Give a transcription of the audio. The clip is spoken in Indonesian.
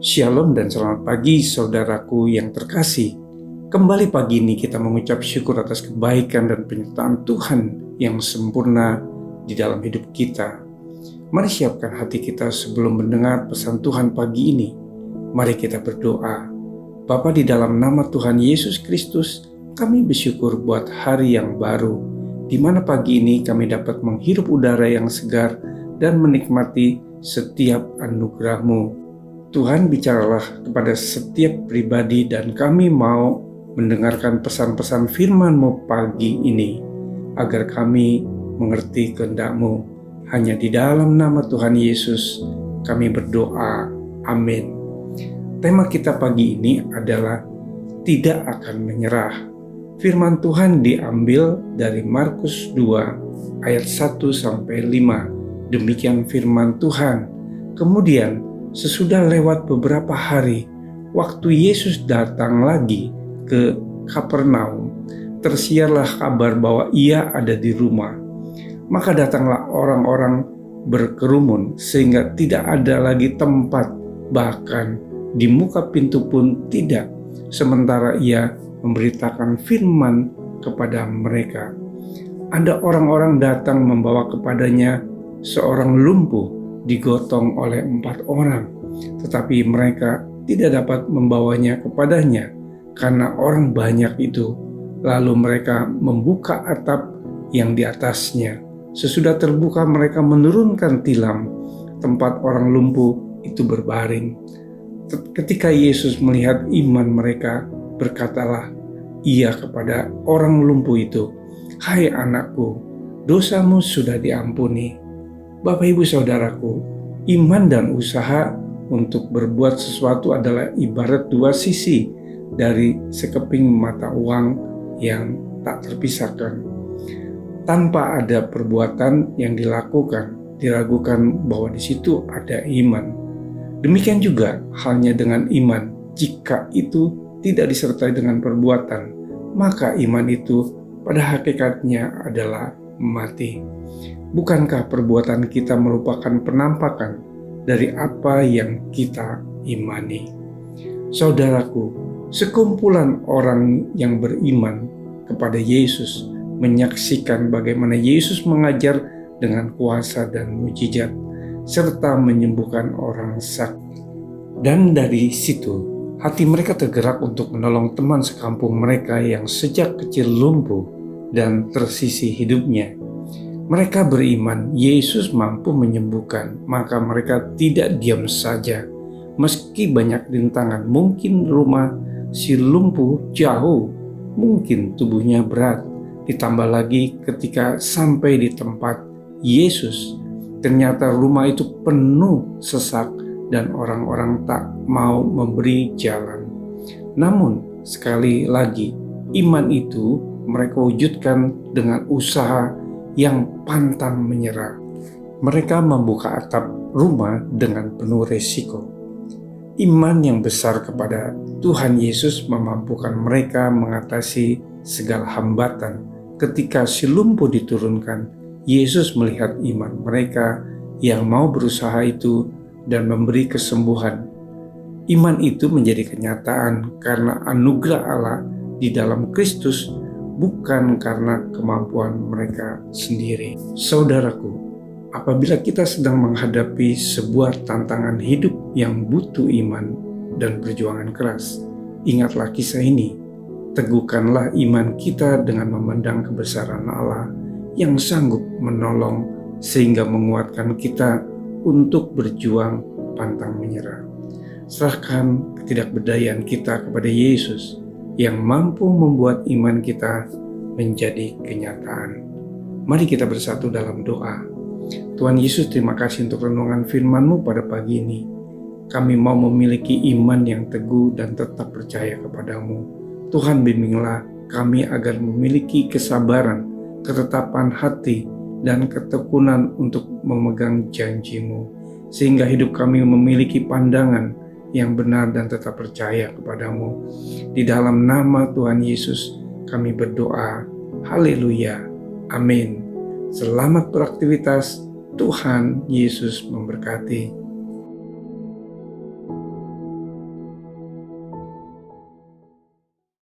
Shalom dan selamat pagi saudaraku yang terkasih. Kembali pagi ini kita mengucap syukur atas kebaikan dan penyertaan Tuhan yang sempurna di dalam hidup kita. Mari siapkan hati kita sebelum mendengar pesan Tuhan pagi ini. Mari kita berdoa. Bapa, di dalam nama Tuhan Yesus Kristus, kami bersyukur buat hari yang baru, di mana pagi ini kami dapat menghirup udara yang segar dan menikmati setiap anugerah-Mu. Tuhan, bicaralah kepada setiap pribadi dan kami mau mendengarkan pesan-pesan firman-Mu pagi ini, agar kami mengerti kehendak-Mu. Hanya di dalam nama Tuhan Yesus kami berdoa. Amin. Tema kita pagi ini adalah tidak akan menyerah. Firman Tuhan diambil dari Markus 2 ayat 1-5. Demikian firman Tuhan. Kemudian sesudah lewat beberapa hari, waktu Yesus datang lagi ke Kapernaum, tersiarlah kabar bahwa ia ada di rumah. Maka datanglah orang-orang berkerumun sehingga tidak ada lagi tempat, bahkan di muka pintu pun tidak, sementara ia memberitakan firman kepada mereka. Ada orang-orang datang membawa kepadanya seorang lumpuh digotong oleh 4 orang, tetapi mereka tidak dapat membawanya kepadanya karena orang banyak itu. Lalu mereka membuka atap yang di atasnya. Sesudah terbuka, mereka menurunkan tilam tempat orang lumpuh itu berbaring. Ketika Yesus melihat iman mereka, berkatalah ia kepada orang lumpuh itu, "Hai anakku, dosamu sudah diampuni." Bapak, Ibu, Saudaraku, iman dan usaha untuk berbuat sesuatu adalah ibarat dua sisi dari sekeping mata uang yang tak terpisahkan. Tanpa ada perbuatan yang dilakukan, diragukan bahwa di situ ada iman. Demikian juga halnya dengan iman. Jika itu tidak disertai dengan perbuatan, maka iman itu pada hakikatnya adalah mati. Bukankah perbuatan kita merupakan penampakan dari apa yang kita imani? Saudaraku, sekumpulan orang yang beriman kepada Yesus menyaksikan bagaimana Yesus mengajar dengan kuasa dan mujizat, serta menyembuhkan orang sakit. Dan dari situ, hati mereka tergerak untuk menolong teman sekampung mereka yang sejak kecil lumpuh dan tersisih hidupnya. Mereka beriman Yesus mampu menyembuhkan, maka mereka tidak diam saja. Meski banyak rintangan, mungkin rumah si lumpuh jauh, mungkin tubuhnya berat. Ditambah lagi ketika sampai di tempat Yesus, ternyata rumah itu penuh sesak dan orang-orang tak mau memberi jalan. Namun sekali lagi, iman itu mereka wujudkan dengan usaha yang pantang menyerah. Mereka membuka atap rumah dengan penuh resiko. Iman yang besar kepada Tuhan Yesus memampukan mereka mengatasi segala hambatan. Ketika si lumpuh diturunkan, Yesus melihat iman mereka yang mau berusaha itu dan memberi kesembuhan. Iman itu menjadi kenyataan karena anugerah Allah di dalam Kristus, bukan karena kemampuan mereka sendiri. Saudaraku, apabila kita sedang menghadapi sebuah tantangan hidup yang butuh iman dan perjuangan keras, ingatlah kisah ini. Teguhkanlah iman kita dengan memandang kebesaran Allah yang sanggup menolong sehingga menguatkan kita untuk berjuang pantang menyerah. Serahkan ketidakberdayaan kita kepada Yesus yang mampu membuat iman kita menjadi kenyataan. Mari kita bersatu dalam doa. Tuhan Yesus, terima kasih untuk renungan firman-Mu pada pagi ini. Kami mau memiliki iman yang teguh dan tetap percaya kepadamu. Tuhan, bimbinglah kami agar memiliki kesabaran, ketetapan hati, dan ketekunan untuk memegang janji-Mu, sehingga hidup kami memiliki pandangan yang benar dan tetap percaya kepadamu. Di dalam nama Tuhan Yesus kami berdoa. Haleluya. Amin. Selamat beraktivitas. Tuhan Yesus memberkati.